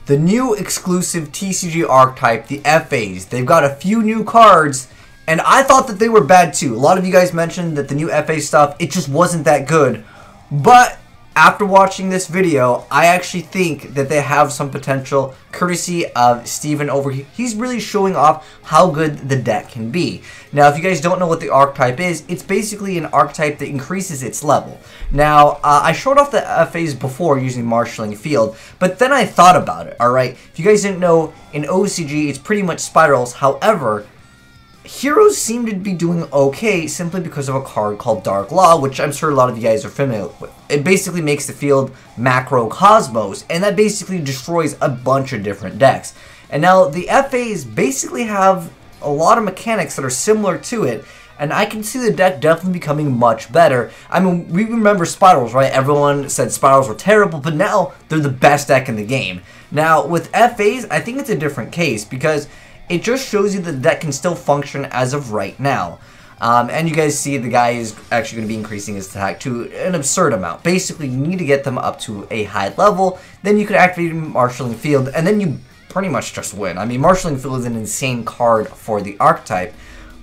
the new exclusive TCG Archetype, the FAs. They've got a few new cards, and I thought that they were bad too. A lot of you guys mentioned that the new FA stuff, it just wasn't that good. But after watching this video, I actually think that they have some potential, courtesy of Steven over here. He's really showing off how good the deck can be. Now, if you guys don't know what the Archetype is, it's basically an Archetype that increases its level. Now, I showed off the FAs before using Marshalling Field, but then I thought about it, alright? If you guys didn't know, in OCG, it's pretty much spirals. However, heroes seem to be doing okay simply because of a card called Dark Law, which I'm sure a lot of you guys are familiar with. It basically makes the field macrocosmos, and that basically destroys a bunch of different decks. And now the FAs basically have a lot of mechanics that are similar to it, and I can see the deck definitely becoming much better. I mean, we remember Spirals, right? Everyone said Spirals were terrible, but now they're the best deck in the game. Now, with FAs, I think it's a different case, because it just shows you that the deck can still function as of right now. And you guys see the guy is actually going to be increasing his attack to an absurd amount. Basically, you need to get them up to a high level, then you can activate Marshalling Field, and then you pretty much just win. I mean, Marshalling Field is an insane card for the Archetype.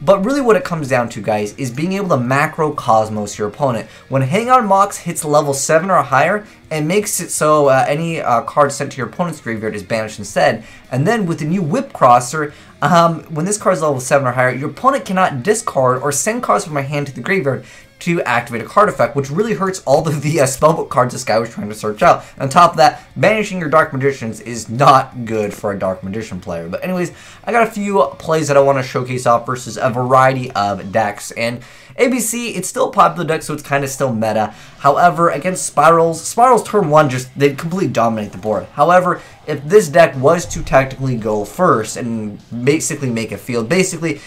But really what it comes down to, guys, is being able to macrocosmos your opponent. When Hang On Mox hits level 7 or higher, it makes it so any card sent to your opponent's graveyard is banished instead. And then with the new Whip Crosser, when this card is level 7 or higher, your opponent cannot discard or send cards from my hand to the graveyard to activate a card effect, which really hurts all of the spellbook cards this guy was trying to search out. On top of that, banishing your Dark Magicians is not good for a Dark Magician player. But anyways, I got a few plays that I want to showcase off versus a variety of decks. And ABC, it's still a popular deck, so it's kind of still meta. However, against Spirals turn 1, they completely dominate the board. However, if this deck was to tactically go first and basically make a field, basically,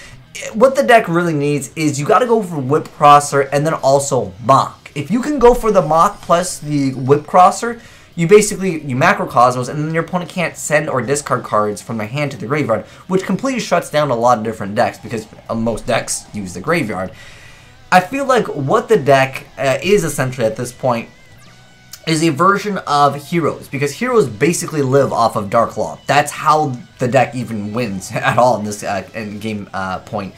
what the deck really needs is you got to go for Whip Crosser and then also Mock. If you can go for the Mock plus the Whip Crosser, you macrocosmos, and then your opponent can't send or discard cards from their hand to the graveyard, which completely shuts down a lot of different decks because most decks use the graveyard. I feel like what the deck is essentially at this point is a version of Heroes, because Heroes basically live off of Dark Law. That's how the deck even wins at all in this game point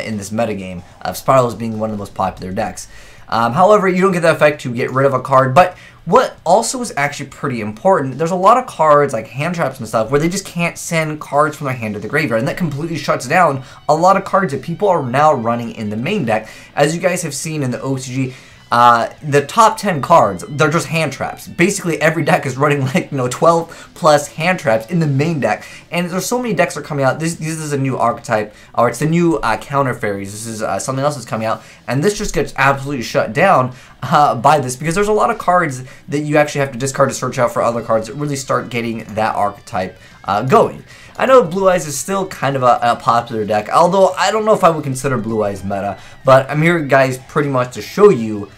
in this metagame of Spirals being one of the most popular decks. However, you don't get the effect to get rid of a card, but what also is actually pretty important, there's a lot of cards like hand traps and stuff where they just can't send cards from their hand to the graveyard, and that completely shuts down a lot of cards that people are now running in the main deck. As you guys have seen in the OCG, the top 10 cards, they're just hand traps. Basically, every deck is running like, 12 plus hand traps in the main deck. And there's so many decks that are coming out. This is a new Archetype, or it's the new Counter Fairies. This is something else that's coming out. And this just gets absolutely shut down by this, because there's a lot of cards that you actually have to discard to search out for other cards that really start getting that Archetype going. I know Blue Eyes is still kind of a popular deck, although I don't know if I would consider Blue Eyes meta, but I'm here, guys, pretty much to show you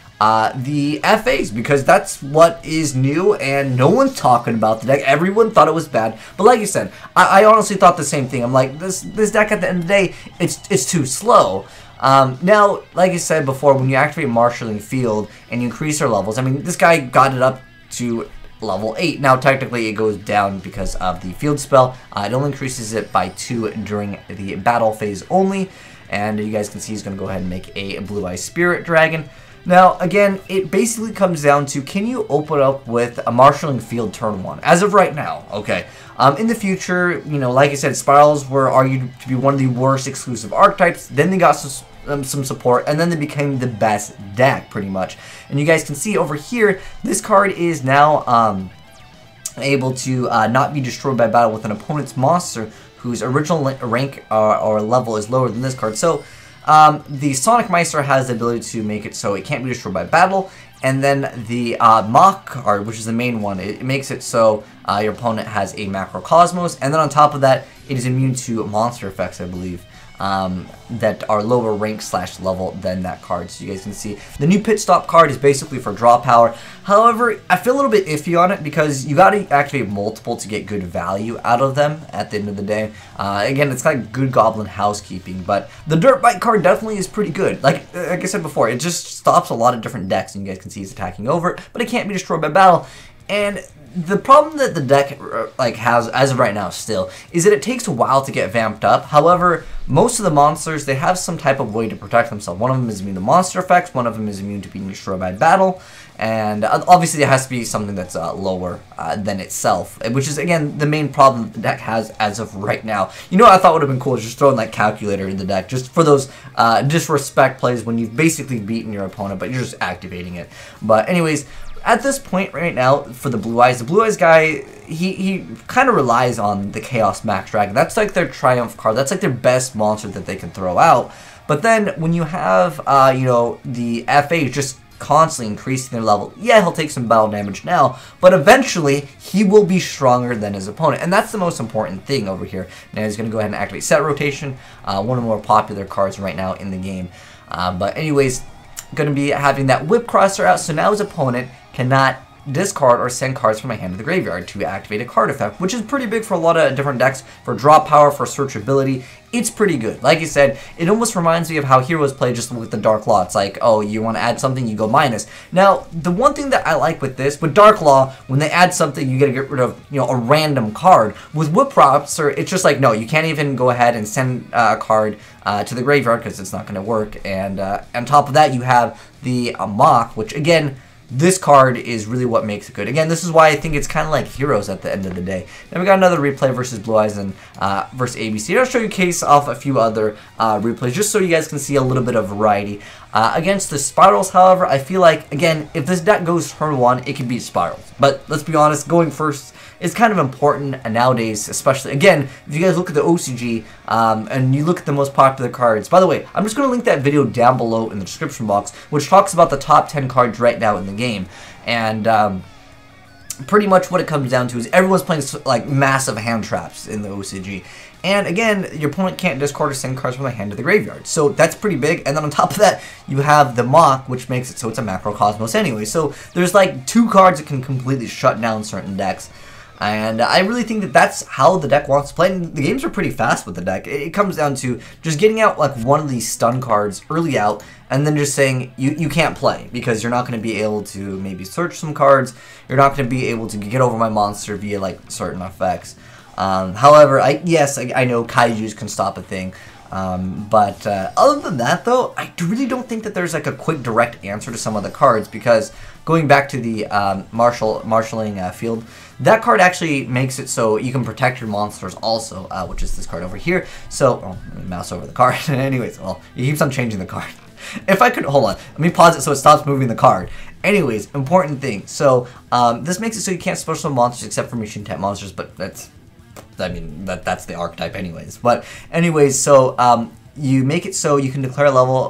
the FAs, because that's what is new, and no one's talking about the deck. Everyone thought it was bad, but like you said, I honestly thought the same thing. I'm like, this deck at the end of the day, it's too slow. Now, like I said before, when you activate Marshalling Field and you increase their levels, I mean, this guy got it up to level 8. Now, technically, it goes down because of the field spell. It only increases it by 2 during the battle phase only. And you guys can see he's going to go ahead and make a Blue Eye Spirit Dragon. Now, again, it basically comes down to, can you open up with a Marshalling Field turn 1? As of right now, okay. In the future, like I said, Spirals were argued to be one of the worst exclusive archetypes. Then they got some support, and then they became the best deck, pretty much. And you guys can see over here, this card is now able to not be destroyed by battle with an opponent's monster whose original rank or level is lower than this card. So the Sonic Meister has the ability to make it so it can't be destroyed by battle, and then the Mock card, which is the main one, it makes it so your opponent has a Macrocosmos, and then on top of that, it is immune to monster effects, I believe, that are lower rank / level than that card. So you guys can see the new Pit Stop card is basically for draw power. However, I feel a little bit iffy on it because you got to activate multiple to get good value out of them at the end of the day. Again, it's like good goblin housekeeping, but the Dirt Bike card definitely is pretty good. Like I said before, it just stops a lot of different decks, and you guys can see he's attacking over it, but it can't be destroyed by battle. And the problem that the deck like has as of right now still is that it takes a while to get vamped up. However, most of the monsters, they have some type of way to protect themselves. One of them is immune to monster effects, one of them is immune to being destroyed by battle, and obviously it has to be something that's lower than itself, which is again the main problem the deck has as of right now. You know what I thought would have been cool is just throwing like calculator in the deck just for those disrespect plays when you've basically beaten your opponent but you're just activating it. But anyways, at this point right now, for the Blue Eyes guy, he kind of relies on the Chaos Max Dragon. That's like their triumph card. That's like their best monster that they can throw out. But then when you have, you know, the FA just constantly increasing their level, yeah, he'll take some battle damage now, but eventually he will be stronger than his opponent. And that's the most important thing over here. Now he's going to go ahead and activate Set Rotation, one of the more popular cards right now in the game. But anyways, going to be having that Whip Crosser out, so now his opponent cannot discard or send cards from my hand to the graveyard to activate a card effect, which is pretty big for a lot of different decks. For draw power, for searchability, it's pretty good. Like I said, it almost reminds me of how heroes play just with the Dark Law. It's like, oh, you want to add something, you go minus. Now, the one thing that I like with this, with Dark Law, when they add something, you got to get rid of, you know, a random card. With Whip Crosser, it's just like, no, you can't even go ahead and send a card to the graveyard because it's not going to work. And on top of that, you have the Mock, which again, this card is really what makes it good. Again, this is why I think it's kind of like Heroes at the end of the day. Then we got another replay versus Blue Eyes and versus ABC. I'll show you a case off a few other replays just so you guys can see a little bit of variety. Against the Spirals, however, I feel like, again, if this deck goes turn 1, it can beat Spirals. But let's be honest, going first is kind of important nowadays, especially, again, if you guys look at the OCG and you look at the most popular cards. By the way, I'm just going to link that video down below in the description box, which talks about the top 10 cards right now in the game. And pretty much what it comes down to is everyone's playing like massive hand traps in the OCG. And again, your opponent can't discard or send cards from the hand to the graveyard. So that's pretty big. And then on top of that, you have the Mock, which makes it so it's a Macrocosmos anyway. So there's like 2 cards that can completely shut down certain decks. And I really think that that's how the deck wants to play. And the games are pretty fast with the deck. It comes down to just getting out like one of these stun cards early out, and then just saying you can't play because you're not going to be able to maybe search some cards. You're not going to be able to get over my monster via like certain effects. However, yes, I know Kaijus can stop a thing. But other than that, though, I really don't think that there's like a quick direct answer to some of the cards, because going back to the marshalling field, that card actually makes it so you can protect your monsters also, which is this card over here. So, let me mouse over the card. Anyways, well, it keeps on changing the card. If I could, hold on, let me pause it so it stops moving the card. Anyways, important thing. So, this makes it so you can't special monsters except for machine type monsters, but that's, I mean, that's the archetype anyways. But anyways, so you make it so you can declare a level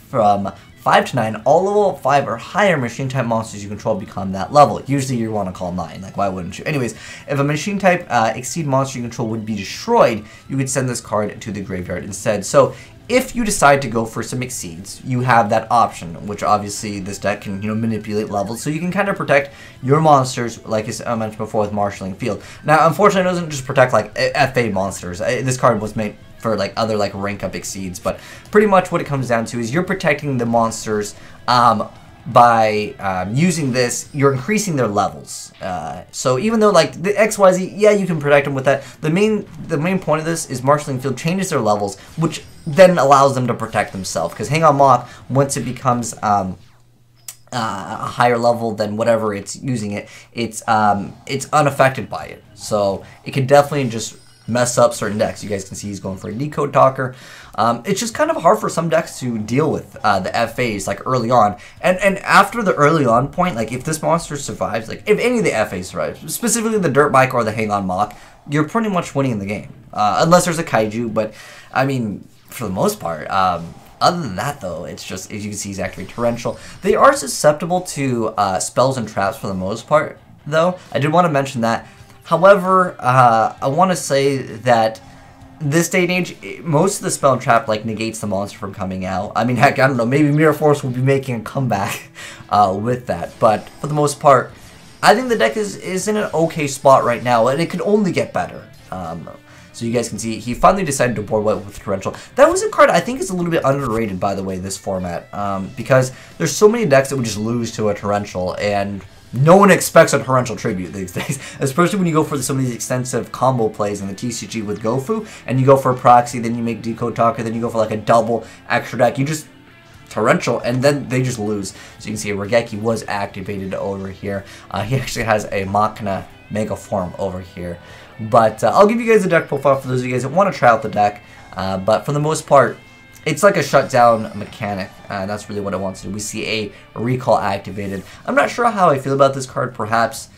from 5 to 9. All level 5 or higher machine type monsters you control become that level. Usually you want to call 9, like why wouldn't you? Anyways, if a machine type exceed monster you control would be destroyed, you could send this card to the graveyard instead. So if you decide to go for some exceeds, you have that option, which obviously this deck can, manipulate levels, so you can kind of protect your monsters, like I mentioned before with Marshalling Field. Now, unfortunately, it doesn't just protect like FA monsters. This card was made for like other like rank up exceeds, but pretty much what it comes down to is you're protecting the monsters by using this. You're increasing their levels. So even though like the XYZ, yeah, you can protect them with that. The main point of this is Marshalling Field changes their levels, which then allows them to protect themselves. Because Hang on Moth, once it becomes a higher level than whatever it's using it's unaffected by it. So it can definitely just mess up certain decks. You guys can see he's going for a Decode Talker. It's just kind of hard for some decks to deal with the FAs like early on, and after the early on point, like if this monster survives, like if any of the FAs survives, specifically the Dirt Bike or the Hang on Mock, you're pretty much winning the game, unless there's a Kaiju. But I mean, for the most part, other than that though, it's just, as you can see, he's activating Torrential. They are susceptible to spells and traps for the most part though. I did want to mention that. However, I want to say that this day and age, most of the spell and trap like negates the monster from coming out. I mean, heck, I don't know, maybe Mirror Force will be making a comeback with that. But for the most part, I think the deck is in an okay spot right now, and it could only get better. So you guys can see, he finally decided to board white with Torrential. That was a card I think is a little bit underrated, by the way, this format, because there's so many decks that would just lose to a Torrential, and no one expects a torrential tribute these days, especially when you go for some of these extensive combo plays in the TCG with Gofu, and you go for a proxy, then you make Decode Talker, then you go for like a double extra deck. You just torrential, and then they just lose. So you can see Regeki was activated over here. He actually has a Machina Mega Form over here. But I'll give you guys a deck profile for those of you guys that want to try out the deck. But for the most part, it's like a shutdown mechanic. That's really what it wants to do. We see a recall activated. I'm not sure how I feel about this card. Perhaps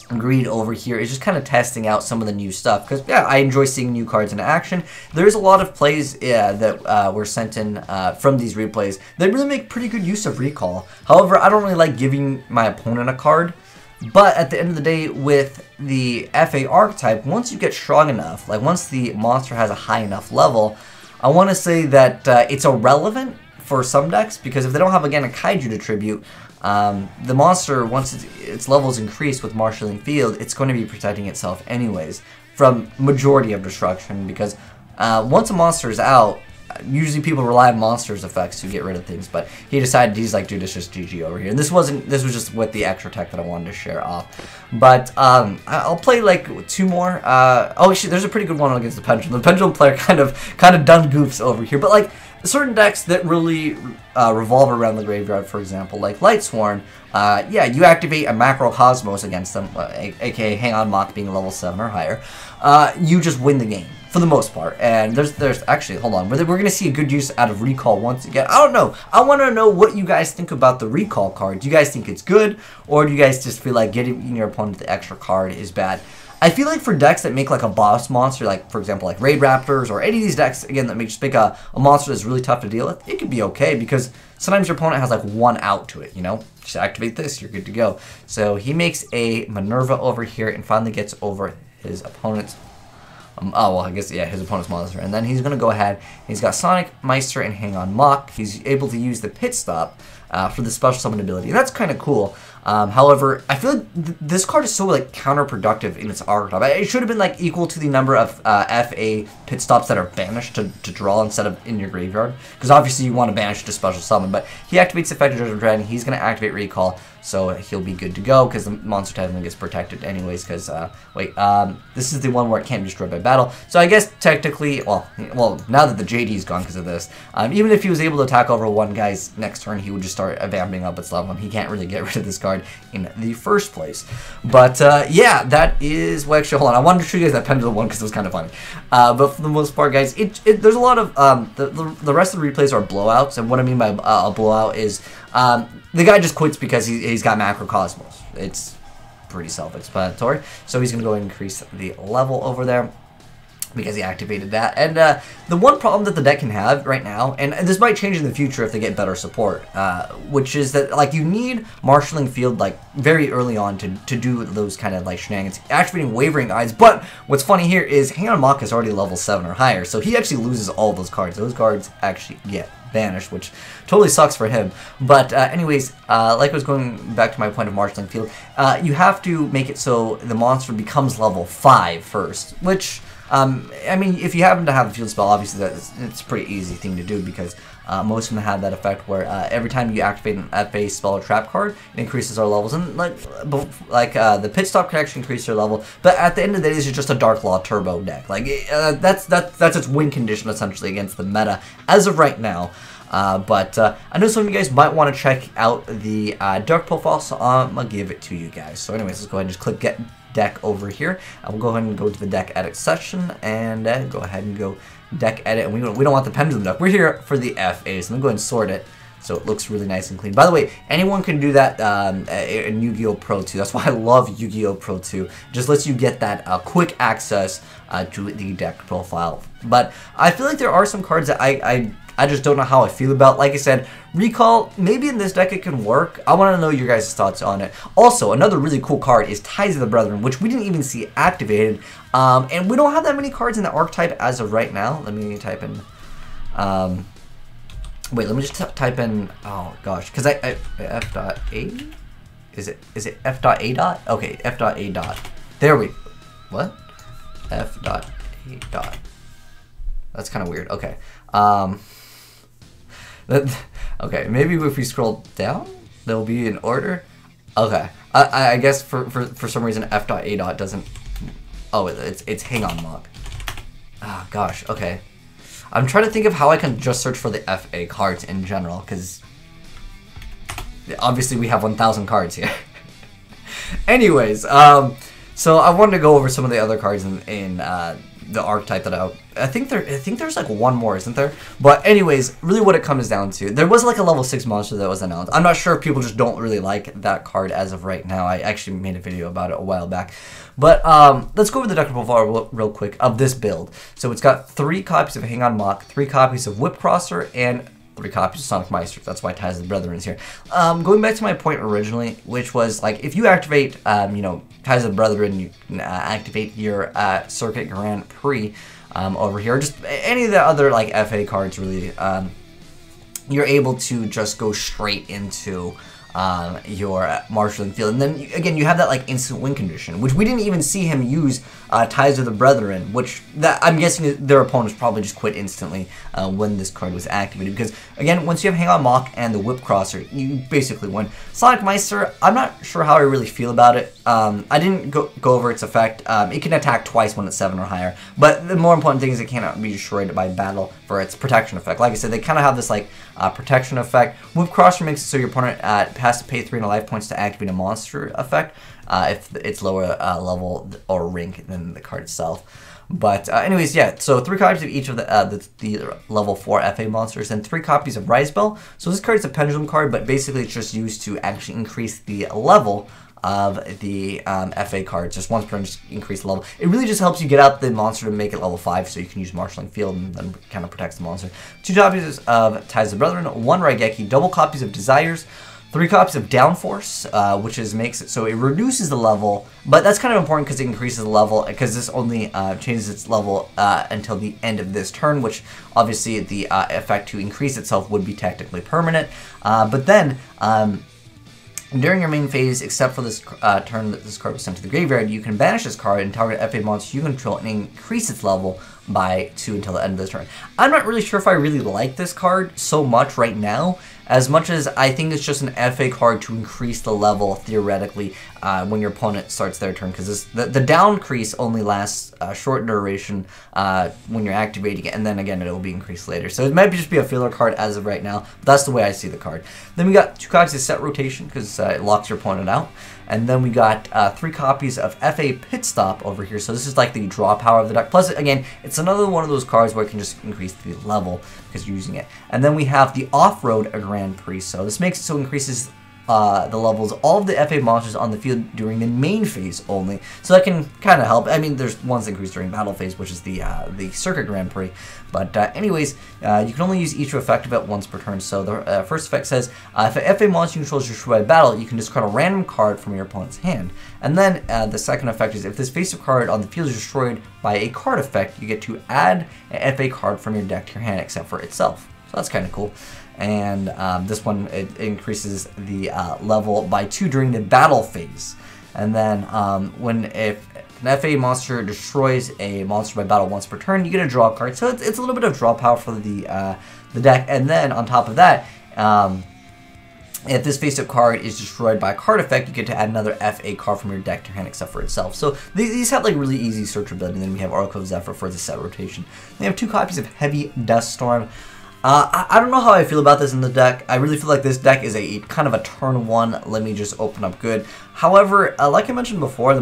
Greed over here is just kind of testing out some of the new stuff. Because, yeah, I enjoy seeing new cards in action. There's a lot of plays that were sent in from these replays that really make pretty good use of recall. However, I don't really like giving my opponent a card. But at the end of the day, with the FA Archetype, once you get strong enough, like once the monster has a high enough level, I want to say that it's irrelevant for some decks, because if they don't have, again, a Kaiju to tribute, the monster, once its levels increase with Marshalling Field, it's going to be protecting itself anyways from majority of destruction, because once a monster is out, usually people rely on monsters effects to get rid of things, but he decided, he's like, dude, it's just GG over here. And this was just with the extra tech that I wanted to share off. But I'll play like two more. Oh shit, there's a pretty good one against the Pendulum. The Pendulum player kind of done goofs over here, but like certain decks that really revolve around the graveyard, for example, like Lightsworn, yeah, you activate a Macrocosmos against them, aka Hang On Mock being level 7 or higher, you just win the game. For the most part. And there's actually, hold on, we're going to see a good use out of Recall once again. I don't know. I want to know what you guys think about the Recall card. Do you guys think it's good, or do you guys just feel like getting your opponent the extra card is bad? I feel like for decks that make like a boss monster, like for example like Raid Raptors, or any of these decks again that just make a monster that's really tough to deal with, it could be okay, because sometimes your opponent has like one out to it, you know? Just activate this, you're good to go. So he makes a Minerva over here and finally gets over his opponent's oh, well, I guess, yeah, his opponent's monster. And then he's going to go ahead. He's got Sonic, Meister, and Hang On Mock. He's able to use the Pit Stop for the special summon ability. And that's kind of cool. However, I feel like this card is so like counterproductive in its archetype. It should have been like equal to the number of FA Pit Stops that are banished to draw instead of in your graveyard. Because obviously you want to banish to special summon. But he activates Effective Judgment Dragon. He's going to activate Recall. So he'll be good to go, because the monster technically gets protected anyways, because, this is the one where it can't be destroyed by battle. So I guess technically, well, now that the JD's gone because of this, even if he was able to attack over one guy's next turn, he would just start vamping up its level, and he can't really get rid of this card in the first place. But, yeah, that is, well, actually, hold on, I wanted to show you guys that Pendulum one because it was kind of funny. But for the most part, guys, there's a lot of, the rest of the replays are blowouts, and what I mean by a blowout is, the guy just quits because he's got Macrocosmos. It's pretty self-explanatory. So he's going to go ahead and increase the level over there because he activated that. And the one problem that the deck can have right now, and this might change in the future if they get better support, which is that like you need Marshalling Field like very early on to do those kind of like shenanigans, activating Wavering Eyes. But what's funny here is Hang On Mock is already level 7 or higher, so he actually loses all those cards. Those cards actually get banished, which totally sucks for him. But anyways, like I was going back to my point of Marshalling Field, you have to make it so the monster becomes level 5 first, which I mean, if you happen to have a field spell, obviously it's a pretty easy thing to do, because most of them have that effect where every time you activate an FA spell or trap card, it increases our levels. And like the Pit Stop can actually increase your level, but at the end of the day, this is just a Dark Law Turbo deck. Like that's its win condition essentially against the meta as of right now. But I know some of you guys might want to check out the deck profile, so I'm gonna give it to you guys. So anyways, let's go ahead and just click Get Deck over here. I will go ahead and go to the deck edit section and go ahead and go deck edit. And we don't want the Pendulum deck. We're here for the FAs. Let me go ahead and sort it so it looks really nice and clean. By the way, anyone can do that in Yu-Gi-Oh! Pro 2. That's why I love Yu-Gi-Oh! Pro 2. Just lets you get that quick access to the deck profile. But I feel like there are some cards that I just don't know how I feel about. Like I said, Recall, maybe in this deck it can work. I want to know your guys' thoughts on it. Also, another really cool card is Ties of the Brethren, which we didn't even see activated. And we don't have that many cards in the archetype as of right now. Let me type in... wait, let me just type in... Oh, gosh. Because F.A? Is it F.A dot? Okay, F.A dot. There we... What? F.A dot. That's kind of weird. Okay. Okay, maybe if we scroll down, there'll be an order. Okay. I guess for some reason F.A. doesn't... Oh, it's hang on mock. Ah, gosh, okay. I'm trying to think of how I can just search for the FA cards in general, because obviously we have 1,000 cards here. Anyways, so I wanted to go over some of the other cards in the archetype that I think there's like one more, isn't there? But anyways, really what it comes down to, there was like a level 6 monster that was announced. I'm not sure if people just don't really like that card as of right now. I actually made a video about it a while back. But let's go over the deck profile real quick of this build. So it's got 3 copies of Hang On Mock, 3 copies of Whip Crosser, and 3 copies of Sonic Meister. That's why Ties of the Brethren is here. Going back to my point originally, which was like if you activate, you know, Ties of the Brethren, you can activate your Circuit Grand Prix over here. Just any of the other like FA cards, really. You're able to just go straight into your marshalling field, and then again you have that like instant win condition, which we didn't even see him use Ties of the Brethren, which that I'm guessing their opponents probably just quit instantly when this card was activated, because again once you have Hang On Mock and the Whip Crosser, you basically win. Sonic Meister, I'm not sure how I really feel about it. I didn't go over its effect. It can attack twice when it's 7 or higher, but the more important thing is it cannot be destroyed by battle for its protection effect. Like I said, they kind of have this like protection effect. Whip Crosser makes it so your opponent has to pay 3 life points to activate a monster effect if it's lower level or rank than the card itself. But anyways, yeah, so 3 copies of each of the level 4 FA monsters and 3 copies of Rise Bell. So this card is a pendulum card, but basically it's just used to actually increase the level of the FA cards. Just once per turn, just increase the level. It really just helps you get out the monster to make it level 5, so you can use Marshalling Field and then kind of protects the monster. 2 copies of Ties of the Brethren, 1 Raigeki, double copies of Desires, 3 copies of Downforce, which makes it so it reduces the level, but that's kind of important because it increases the level, because this only changes its level until the end of this turn, which obviously the effect to increase itself would be technically permanent. But then, during your main phase, except for this turn that this card was sent to the graveyard, you can banish this card and target FA monster you control and increase its level by 2 until the end of this turn. I'm not really sure if I really like this card so much right now, as much as I think it's just an FA card to increase the level, theoretically, when your opponent starts their turn, because the down crease only lasts a short duration when you're activating it, and then again it will be increased later. So it might just be a filler card as of right now, but that's the way I see the card. Then we got 2 copies of Set Rotation, because it locks your opponent out. And then we got 3 copies of FA Pit Stop over here. So this is like the draw power of the deck. Plus, again, it's another one of those cards where it can just increase the level because you're using it. And then we have the Off-Road Grand Prix. So this makes it so it increases the levels of all of the FA monsters on the field during the main phase only. So that can kind of help. I mean, there's ones that increase during battle phase, which is the Circuit Grand Prix. But anyways, you can only use each effect of it once per turn. So the first effect says, if an FA monster you control is destroyed by battle, you can discard a random card from your opponent's hand. And then the second effect is, if this face-up card on the field is destroyed by a card effect, you get to add an FA card from your deck to your hand except for itself. So that's kind of cool. And this one, it increases the level by 2 during the battle phase. And then if an FA monster destroys a monster by battle once per turn, you get a draw card. So it's a little bit of draw power for the deck. And then on top of that, if this face-up card is destroyed by a card effect, you get to add another FA card from your deck to your hand except for itself. So these have like really easy searchability. And then we have Oracle of Zephyr for the set rotation. We have 2 copies of Heavy Dust Storm. I don't know how I feel about this in the deck. I really feel like this deck is a kind of a turn 1. Let me just open up good. However, like I mentioned before,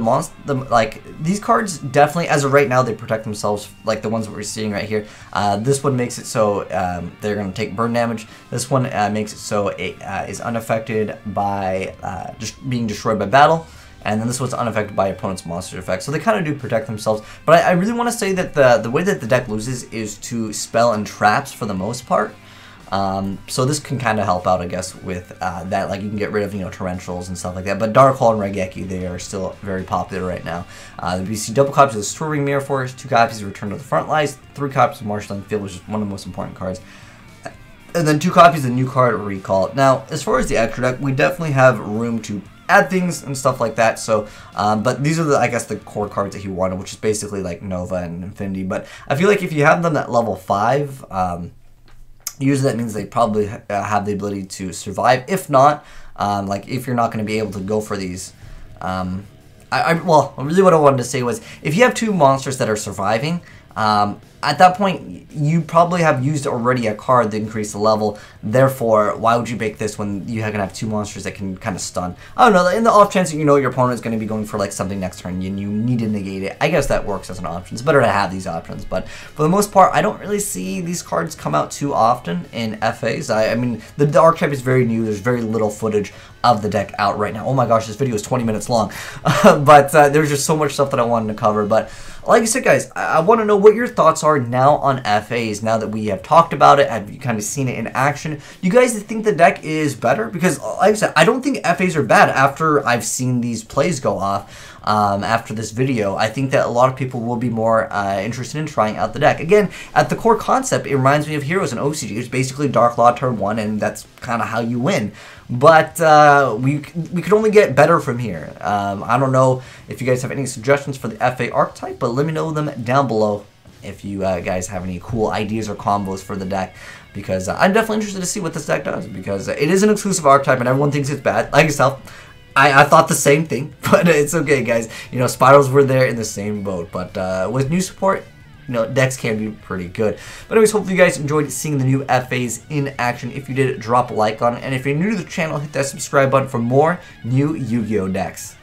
these cards definitely, as of right now, they protect themselves, like the ones that we're seeing right here. This one makes it so they're going to take burn damage. This one makes it so it is unaffected by just being destroyed by battle. And then this one's unaffected by opponent's monster effect. So they kind of do protect themselves. But I really want to say that the way that the deck loses is to spell and traps for the most part. So this can kind of help out, I guess, with that. Like, you can get rid of, torrentials and stuff like that. But Dark Hole and Raigeki, they are still very popular right now. We see double copies of the Storing Mirror Force, 2 copies of Return to the Front Lines, 3 copies of Marshalling Field, which is one of the most important cards. And then 2 copies of New Card Recall. Now, as far as the extra deck, we definitely have room to add things and stuff like that. So, but these are I guess the core cards that he wanted, which is basically like Nova and Infinity. But I feel like if you have them at level 5, usually that means they probably have the ability to survive. If not, like if you're not going to be able to go for these. Well, really what I wanted to say was, if you have 2 monsters that are surviving, at that point, you probably have used already a card to increase the level. Therefore, why would you make this when you can have 2 monsters that can kind of stun? I don't know, in the off chance that you know your opponent is going to be going for like something next turn and you need to negate it, I guess that works as an option. It's better to have these options, but for the most part, I don't really see these cards come out too often in FAs. I mean, the Archetype is very new. There's very little footage of the deck out right now. Oh my gosh, this video is 20 minutes long. But there's just so much stuff that I wanted to cover. But like I said, guys, I want to know what your thoughts are now on FAs, now that we have talked about it, have you kind of seen it in action. Do you guys think the deck is better? Because like I said, I don't think FAs are bad after I've seen these plays go off. After this video, I think that a lot of people will be more interested in trying out the deck. Again, at the core concept, it reminds me of Heroes and OCG. It's basically Dark Law turn 1, and that's kind of how you win. But we could only get better from here. I don't know if you guys have any suggestions for the FA Archetype, but let me know them down below if you guys have any cool ideas or combos for the deck. Because I'm definitely interested to see what this deck does, because it is an exclusive Archetype and everyone thinks it's bad, like yourself. I thought the same thing, but it's okay, guys. You know, Spirals were there in the same boat, but with new support, you know, decks can be pretty good. But anyways, hopefully you guys enjoyed seeing the new FAs in action. If you did, drop a like on it, and if you're new to the channel, hit that subscribe button for more new Yu-Gi-Oh decks.